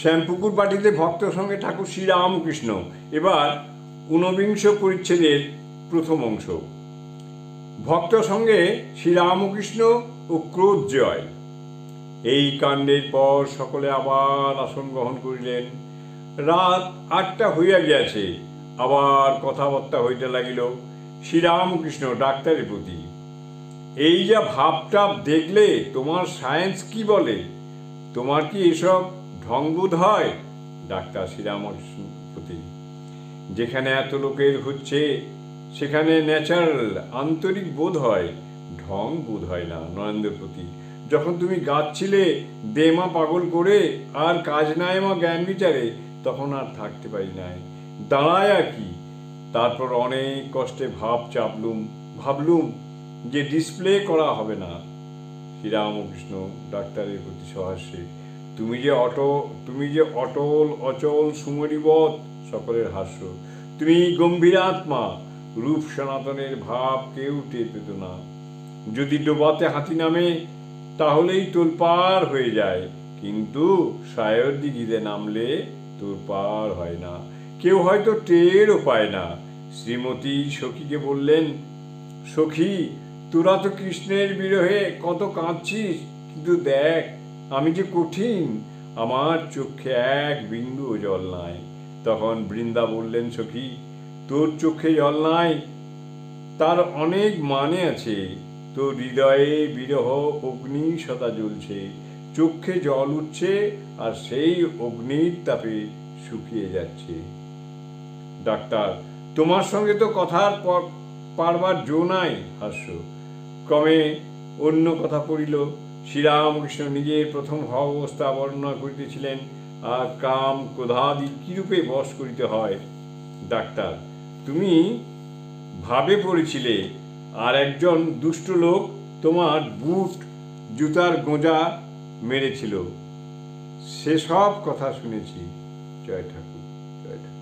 শ্যামপুকুর পার্টিতে ভক্ত সঙ্গে ঠাকুর শ্রীরামকৃষ্ণ। এবার ঊনবিংশ পরিচ্ছেদের প্রথম অংশ। ভক্ত সঙ্গে শ্রীরামকৃষ্ণ ও ক্রোধ জয়। এই কাণ্ডের পর সকলে আবার আসন গ্রহণ করিলেন। রাত 8টা হইয়া গিয়াছে। আবার কথাবার্তা হইতে লাগিল শ্রীরামকৃষ্ণ ডাক্তারের প্রতি। এই যা ভাবটাপ দেখলে তোমার সায়েন্স কি বলে? তোমার কি এসব ঢংবোধ হয়? ডাক্তার শ্রীরামকৃষ্ণ প্রতি। যেখানে এত লোকের হচ্ছে সেখানে ন্যাচারাল আন্তরিক বোধ হয়, ঢং বোধ হয় না। নরেন্দ্র প্রতি। যখন তুমি গাচ্ছিলে দেমা পাগল করে আর কাজ নাই মা জ্ঞান বিচারে, তখন আর থাকতে পারি নাই, দাঁড়ায় আর কি। তারপর অনেক কষ্টে ভাবলুম যে ডিসপ্লে করা হবে না। শ্রীরামকৃষ্ণ ডাক্তারের প্রতি সহাস্যে। তুমি যে অটল অচল সুমরিবৎ। সকলের হাস্য। তুমি গম্ভীরাত্মা, রূপ সনাতনের ভাব কেউ টের পেত না। যদি ডোবাতে হাতি নামে তাহলেই তোলপাড় হয়ে যায়, কিন্তু সায়র দিঘিতে নামলে তোলপাড় হয় না, কেউ হয়তো টেরও পায় না। শ্রীমতী সখীকে বললেন, সখী, তোরা তো কৃষ্ণের বিরহে কত কাঁদছিস, কিন্তু দেখ আমি যে কঠিন, আমার চোখে এক বিন্দুও জল নাই। তখন বৃন্দা বললেন, সখী, তোর চোখে জল নাই তার অনেক মানে আছে। তোর হৃদয়ে বিরহ অগ্নি সদা জ্বলছে, চোখে জল উঠছে আর সেই অগ্নির তাপে শুকিয়ে যাচ্ছে। ডাক্তার, তোমার সঙ্গে তো কথার পারবার জো নাই। হাস্য। ক্রমে অন্য কথা পড়িল। শ্রীরামকৃষ্ণ নিজের প্রথম অবস্থা বর্ণনা করিতেছিলেন, আর কাম ক্রোধাদি কিরূপে বশ করিতে হয়। ডাক্তার, তুমি ভাবে পড়েছিলে আর একজন দুষ্ট লোক তোমার বুট জুতার গোঁজা মেরেছিল, সেসব কথা শুনেছি। জয় ঠাকুর, জয় ঠাকুর।